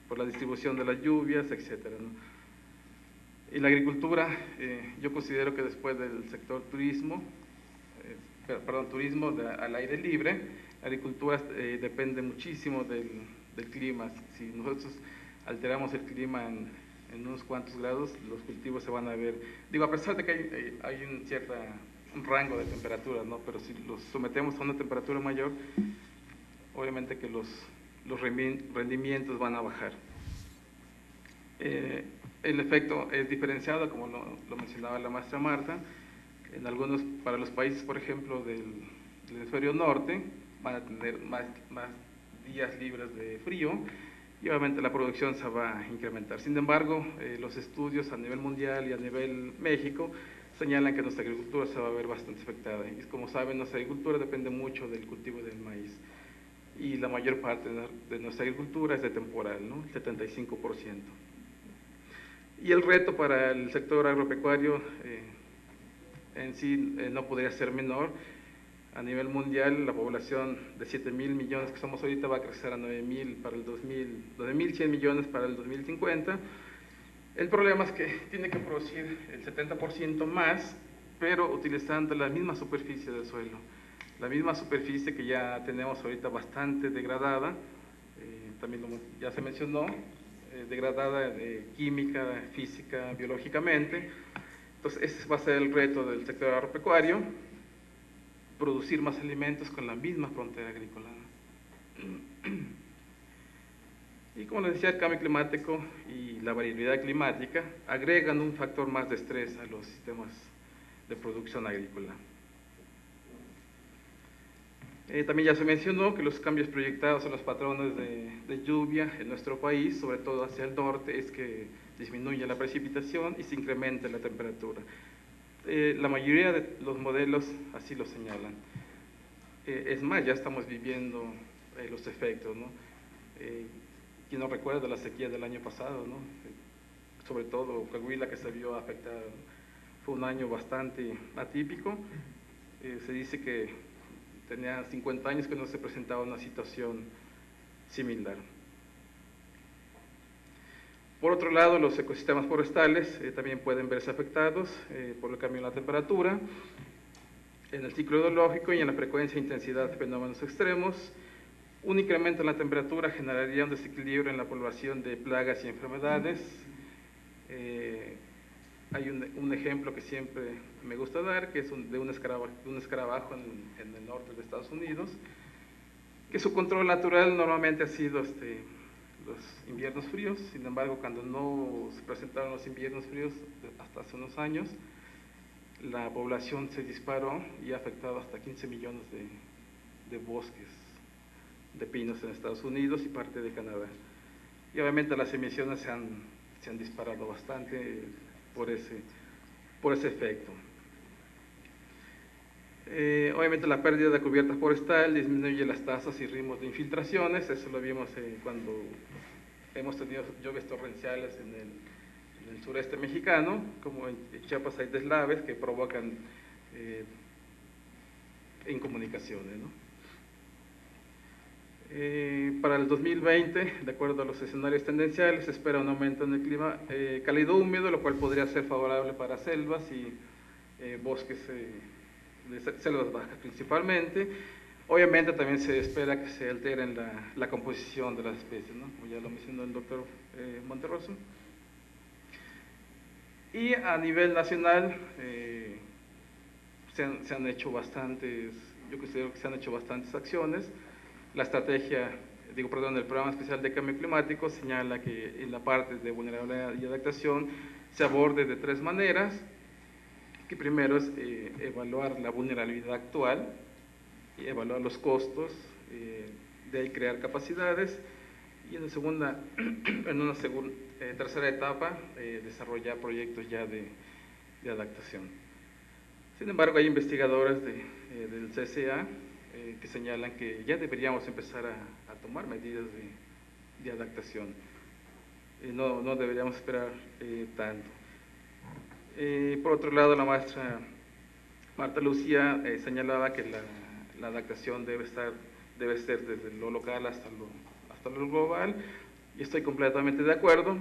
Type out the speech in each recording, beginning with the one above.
por la distribución de las lluvias, etcétera, ¿no? Y la agricultura, yo considero que después del sector turismo, turismo al aire libre, la agricultura depende muchísimo del clima. Si nosotros alteramos el clima en unos cuantos grados, los cultivos se van a ver, digo, a pesar de que hay un rango de temperatura, ¿no? Pero si los sometemos a una temperatura mayor, obviamente que los rendimientos van a bajar. El efecto es diferenciado, como lo mencionaba la maestra Marta. Para los países, por ejemplo, del hemisferio norte, van a tener más días libres de frío y obviamente la producción se va a incrementar. Sin embargo, los estudios a nivel mundial y a nivel México señalan que nuestra agricultura se va a ver bastante afectada. Y como saben, nuestra agricultura depende mucho del cultivo del maíz. Y la mayor parte de nuestra agricultura es de temporal, ¿no? El 75%. Y el reto para el sector agropecuario en sí no podría ser menor. A nivel mundial, la población de 7.000 millones que somos ahorita va a crecer a 9.000 para el 9.100 millones para el 2050. El problema es que tiene que producir el 70% más, pero utilizando la misma superficie del suelo. La misma superficie que ya tenemos ahorita bastante degradada, también ya se mencionó, degradada química, física, biológicamente. Entonces ese va a ser el reto del sector agropecuario, producir más alimentos con la misma frontera agrícola. Y como les decía, el cambio climático y la variabilidad climática agregan un factor más de estrés a los sistemas de producción agrícola. También ya se mencionó que los cambios proyectados en los patrones de lluvia en nuestro país, sobre todo hacia el norte, es que disminuye la precipitación y se incrementa la temperatura. La mayoría de los modelos así lo señalan. Es más, ya estamos viviendo los efectos, ¿no? ¿Quién no recuerda la sequía del año pasado, ¿no? Sobre todo Coahuila, que se vio afectada, ¿no? Fue un año bastante atípico. Se dice que tenía 50 años que no se presentaba una situación similar. Por otro lado, los ecosistemas forestales también pueden verse afectados por el cambio en la temperatura, en el ciclo hidrológico y en la frecuencia e intensidad de fenómenos extremos. Un incremento en la temperatura generaría un desequilibrio en la población de plagas y enfermedades. Hay un ejemplo que siempre me gusta dar, que es de un escarabajo en el norte de Estados Unidos, que su control natural normalmente ha sido los inviernos fríos. Sin embargo, cuando no se presentaron los inviernos fríos hasta hace unos años, la población se disparó y ha afectado hasta 15 millones de bosques de pinos en Estados Unidos y parte de Canadá. Y obviamente las emisiones se han disparado bastante por ese efecto. Obviamente la pérdida de cubierta forestal disminuye las tasas y ritmos de infiltraciones. Eso lo vimos cuando hemos tenido lluvias torrenciales en el sureste mexicano, como en Chiapas hay deslaves que provocan incomunicaciones, ¿no? Para el 2020, de acuerdo a los escenarios tendenciales, se espera un aumento en el clima cálido húmedo, lo cual podría ser favorable para selvas y bosques de selvas bajas principalmente. Obviamente también se espera que se altere en la composición de las especies, ¿no? Como ya lo mencionó el doctor Monterroso. Y a nivel nacional se han hecho bastantes, yo considero que se han hecho bastantes acciones. La estrategia, el Programa Especial de Cambio Climático señala que en la parte de vulnerabilidad y adaptación se aborde de tres maneras, que primero es evaluar la vulnerabilidad actual, y evaluar los costos, de ahí crear capacidades, y en una tercera etapa, desarrollar proyectos ya de adaptación. Sin embargo, hay investigadores del CCA que señalan que ya deberíamos empezar a tomar medidas de adaptación. No deberíamos esperar tanto. Por otro lado, la maestra Marta Lucía señalaba que la adaptación debe ser desde lo local hasta lo global, y estoy completamente de acuerdo,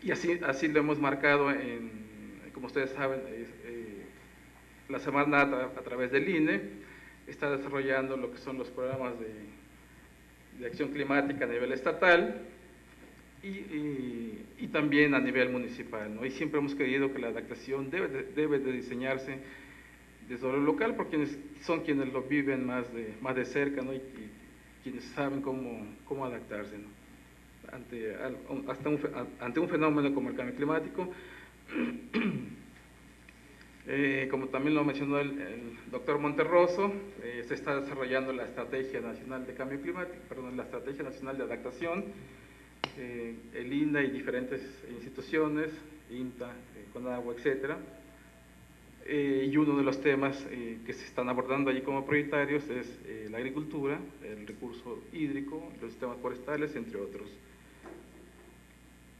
y así lo hemos marcado como ustedes saben, la Semarnat a través del INE está desarrollando lo que son los programas de acción climática a nivel estatal y también a nivel municipal, ¿no? Y siempre hemos creído que la adaptación debe de diseñarse desde lo local, porque son quienes lo viven más de cerca, ¿no? Y quienes saben cómo adaptarse, ¿no? Ante un fenómeno como el cambio climático. Como también lo mencionó el doctor Monterroso, se está desarrollando la Estrategia Nacional de Cambio Climático, la Estrategia Nacional de Adaptación, el INDA y diferentes instituciones, INTA, CONAGUA, etcétera. Y uno de los temas que se están abordando allí como prioritarios es la agricultura, el recurso hídrico, los sistemas forestales, entre otros.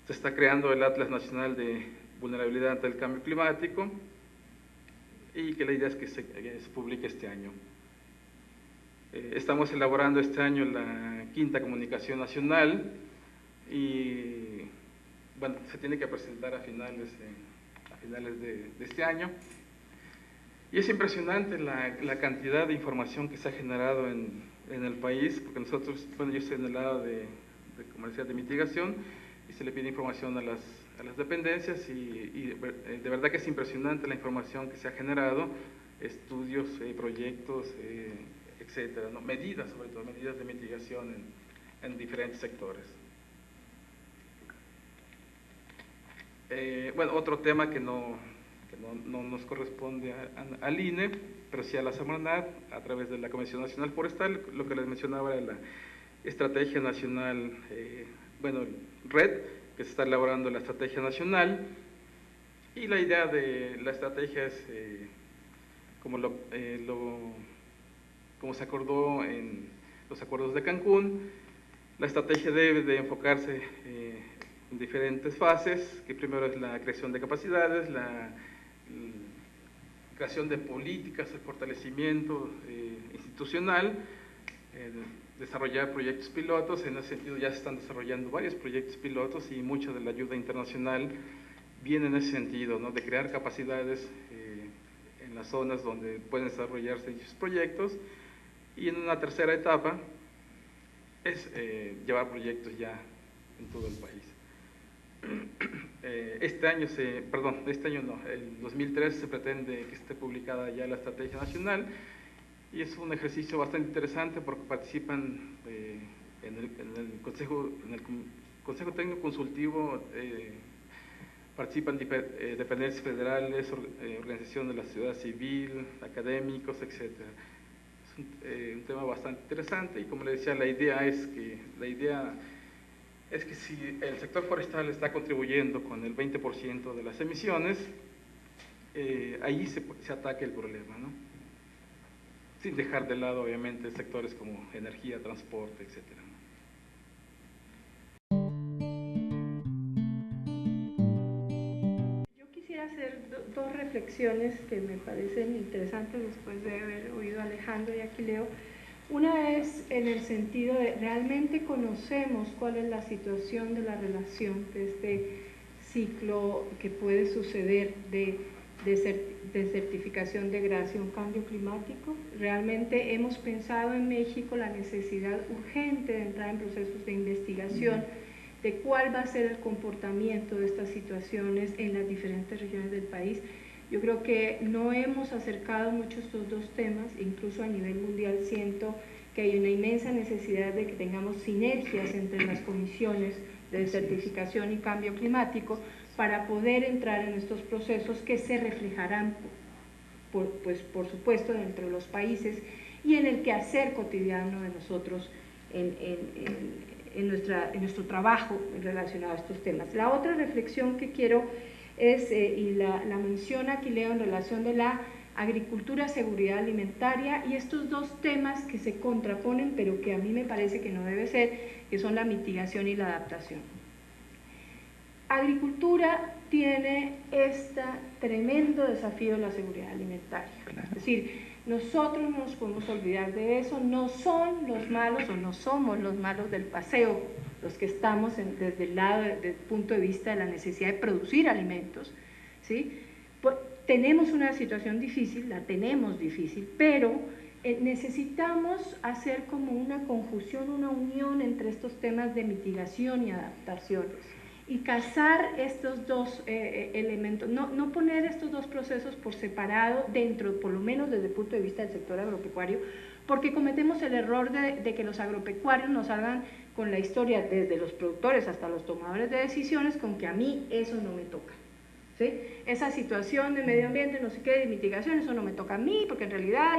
Se está creando el Atlas Nacional de Vulnerabilidad ante el Cambio Climático y que la idea es que se publique este año. Estamos elaborando este año la quinta comunicación nacional y bueno, se tiene que presentar a finales de este año. Y es impresionante la cantidad de información que se ha generado en el país, porque nosotros, bueno, yo estoy en el lado de comercial de mitigación y se le pide información a las dependencias y de verdad que es impresionante la información que se ha generado, estudios, proyectos, etcétera, ¿no? Medidas, sobre todo, medidas de mitigación en diferentes sectores. Bueno, otro tema que no nos corresponde al INE, pero sí a la Semarnat, a través de la Comisión Nacional Forestal, lo que les mencionaba era la Estrategia Nacional, bueno, RED, que se está elaborando la Estrategia Nacional, y la idea de la estrategia es, como se acordó en los acuerdos de Cancún, la estrategia debe de enfocarse en diferentes fases, que primero es la creación de capacidades, la creación de políticas, el fortalecimiento institucional, desarrollar proyectos pilotos. En ese sentido ya se están desarrollando varios proyectos pilotos y mucha de la ayuda internacional viene en ese sentido, ¿no? De crear capacidades en las zonas donde pueden desarrollarse dichos proyectos, y en una tercera etapa es llevar proyectos ya en todo el país. Este año no, el 2013 se pretende que esté publicada ya la Estrategia Nacional, y es un ejercicio bastante interesante porque participan en el Consejo Técnico Consultivo, participan dependencias federales, organizaciones de la sociedad civil, académicos, etc. Es un tema bastante interesante, y como le decía, la idea es que si el sector forestal está contribuyendo con el 20% de las emisiones, ahí se ataque el problema, ¿no? Sin dejar de lado, obviamente, sectores como energía, transporte, etc. Yo quisiera hacer dos reflexiones que me parecen interesantes después de haber oído a Alejandro y Aquileo. Una es en el sentido de realmente conocemos cuál es la situación de la relación de este ciclo que puede suceder de certificación, degradación, cambio climático. Realmente hemos pensado en México la necesidad urgente de entrar en procesos de investigación de cuál va a ser el comportamiento de estas situaciones en las diferentes regiones del país. Yo creo que no hemos acercado mucho estos dos temas, incluso a nivel mundial siento que hay una inmensa necesidad de que tengamos sinergias entre las comisiones de certificación y cambio climático para poder entrar en estos procesos que se reflejarán, por supuesto, dentro de los países y en el quehacer cotidiano de nosotros en nuestro trabajo relacionado a estos temas. La otra reflexión que quiero es, y la menciona Aquileo en relación de la agricultura, seguridad alimentaria, y estos dos temas que se contraponen, pero que a mí me parece que no debe ser, que son la mitigación y la adaptación. Agricultura tiene este tremendo desafío de la seguridad alimentaria. Es decir, Nosotros no nos podemos olvidar de eso, no son los malos o no somos los malos del paseo, los que estamos desde el lado, desde el punto de vista de la necesidad de producir alimentos, ¿sí? Tenemos una situación difícil, la tenemos difícil, pero necesitamos hacer como una conjunción, una unión entre estos temas de mitigación y adaptación y casar estos dos elementos, no poner estos dos procesos por separado dentro, por lo menos desde el punto de vista del sector agropecuario, porque cometemos el error de que los agropecuarios nos salgan con la historia desde los productores hasta los tomadores de decisiones con que a mí eso no me toca. ¿Sí? Esa situación de medio ambiente, no sé qué, de mitigación, eso no me toca a mí, porque en realidad,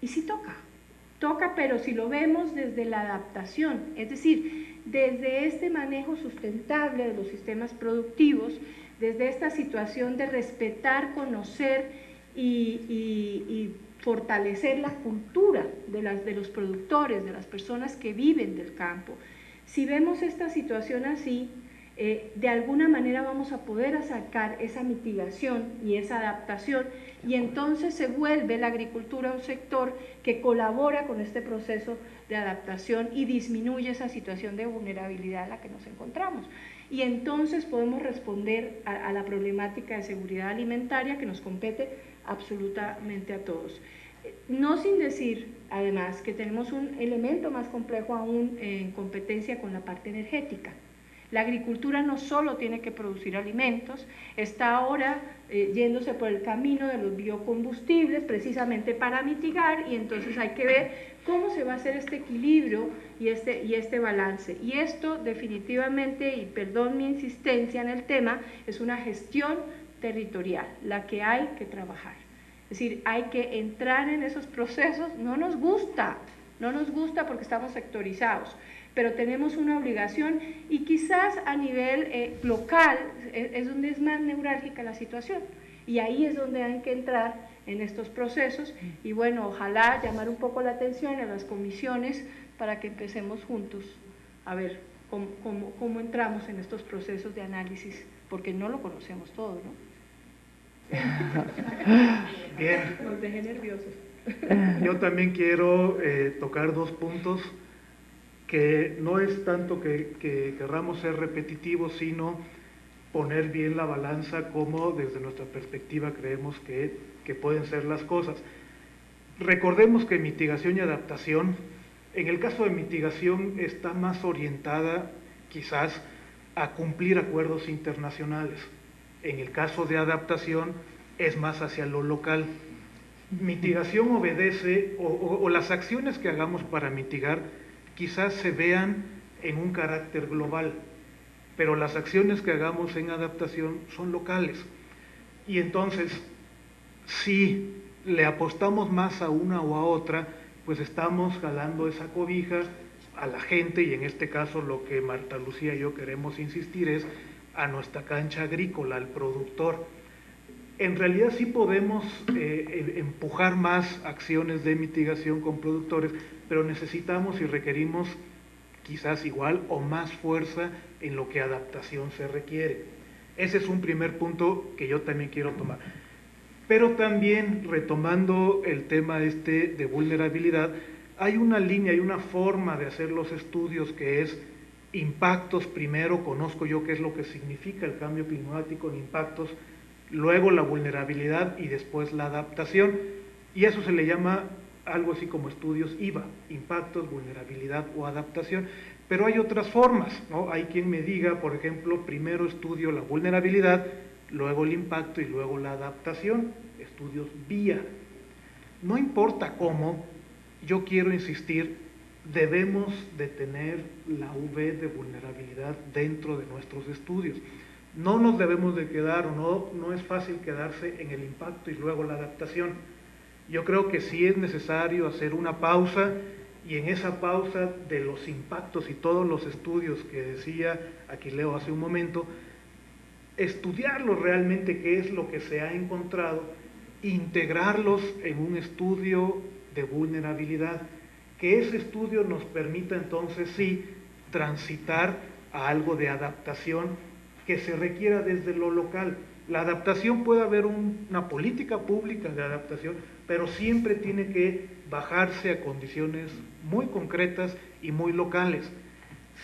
y sí toca, pero si lo vemos desde la adaptación, es decir, desde este manejo sustentable de los sistemas productivos, desde esta situación de respetar, conocer y fortalecer la cultura de los productores, de las personas que viven del campo. Si vemos esta situación así, de alguna manera vamos a poder sacar esa mitigación y esa adaptación, y entonces se vuelve la agricultura un sector que colabora con este proceso de adaptación y disminuye esa situación de vulnerabilidad en la que nos encontramos. Y entonces podemos responder a la problemática de seguridad alimentaria que nos compete absolutamente a todos. No sin decir, además, que tenemos un elemento más complejo aún en competencia con la parte energética. La agricultura no solo tiene que producir alimentos, está ahora yéndose por el camino de los biocombustibles precisamente para mitigar, y entonces hay que ver cómo se va a hacer este equilibrio y este balance. Y esto definitivamente, y perdón mi insistencia en el tema, es una gestión territorial, la que hay que trabajar. Es decir, hay que entrar en esos procesos, no nos gusta porque estamos sectorizados, pero tenemos una obligación, y quizás a nivel local es donde es más neurálgica la situación, y ahí es donde hay que entrar en estos procesos, y bueno, ojalá llamar un poco la atención a las comisiones para que empecemos juntos a ver cómo entramos en estos procesos de análisis, porque no lo conocemos todo, ¿no? Bien. Nos dejé nerviosos. Yo también quiero tocar dos puntos que no es tanto que querramos ser repetitivos, sino poner bien la balanza como desde nuestra perspectiva creemos que pueden ser las cosas. Recordemos que mitigación y adaptación, en el caso de mitigación está más orientada quizás a cumplir acuerdos internacionales. En el caso de adaptación es más hacia lo local. Mitigación obedece, o las acciones que hagamos para mitigar quizás se vean en un carácter global, pero las acciones que hagamos en adaptación son locales. Y entonces, si le apostamos más a una o a otra, pues estamos jalando esa cobija a la gente, y en este caso lo que Marta Lucía y yo queremos insistir es a nuestra cancha agrícola, al productor. En realidad sí podemos empujar más acciones de mitigación con productores, pero necesitamos y requerimos quizás igual o más fuerza en lo que adaptación se requiere. Ese es un primer punto que yo también quiero tomar. Pero también, retomando el tema de vulnerabilidad, hay una línea, hay una forma de hacer los estudios que es impactos primero, conozco yo qué es lo que significa el cambio climático en impactos, luego la vulnerabilidad y después la adaptación, y eso se le llama algo así como estudios IVA, impactos, vulnerabilidad o adaptación. Pero hay otras formas, ¿no? Hay quien me diga, por ejemplo, primero estudio la vulnerabilidad, luego el impacto y luego la adaptación, estudios vía. No importa cómo, yo quiero insistir, debemos de tener la V de vulnerabilidad dentro de nuestros estudios. No nos debemos de quedar, o no es fácil quedarse en el impacto y luego la adaptación. Yo creo que sí es necesario hacer una pausa, y en esa pausa de los impactos y todos los estudios que decía Aquileo hace un momento, estudiarlos realmente, qué es lo que se ha encontrado, integrarlos en un estudio de vulnerabilidad, que ese estudio nos permita entonces sí transitar a algo de adaptación que se requiera desde lo local. La adaptación, puede haber una política pública de adaptación, pero siempre tiene que bajarse a condiciones muy concretas y muy locales.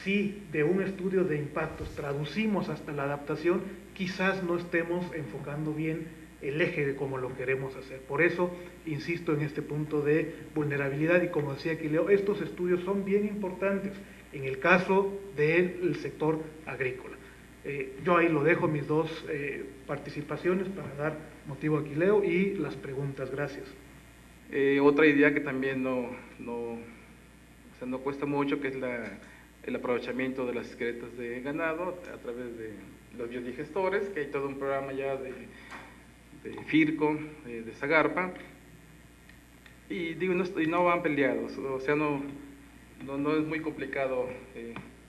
Si de un estudio de impactos traducimos hasta la adaptación, quizás no estemos enfocando bien el eje de cómo lo queremos hacer. Por eso insisto en este punto de vulnerabilidad, y como decía Aquileo, estos estudios son bien importantes en el caso del sector agrícola. Yo ahí lo dejo, mis dos participaciones, para dar motivo a Aquileo y las preguntas. Gracias. Otra idea que también no cuesta mucho, que es el aprovechamiento de las excretas de ganado a través de los biodigestores, que hay todo un programa ya de FIRCO, de Zagarpa, y digo, no van peleados, o sea, no es muy complicado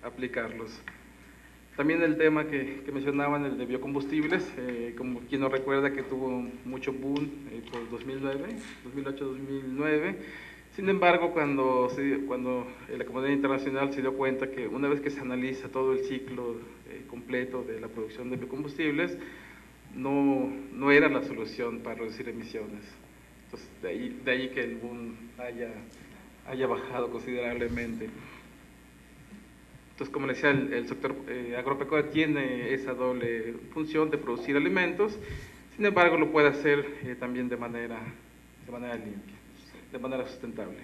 aplicarlos. También el tema que mencionaban, el de biocombustibles, como quien nos recuerda que tuvo mucho boom por 2008-2009. Sin embargo, cuando la comunidad internacional se dio cuenta que una vez que se analiza todo el ciclo completo de la producción de biocombustibles, no era la solución para reducir emisiones. Entonces, de ahí que el boom haya bajado considerablemente. Entonces, como les decía, el sector agropecuario tiene esa doble función de producir alimentos, sin embargo lo puede hacer también de manera limpia, de manera sustentable.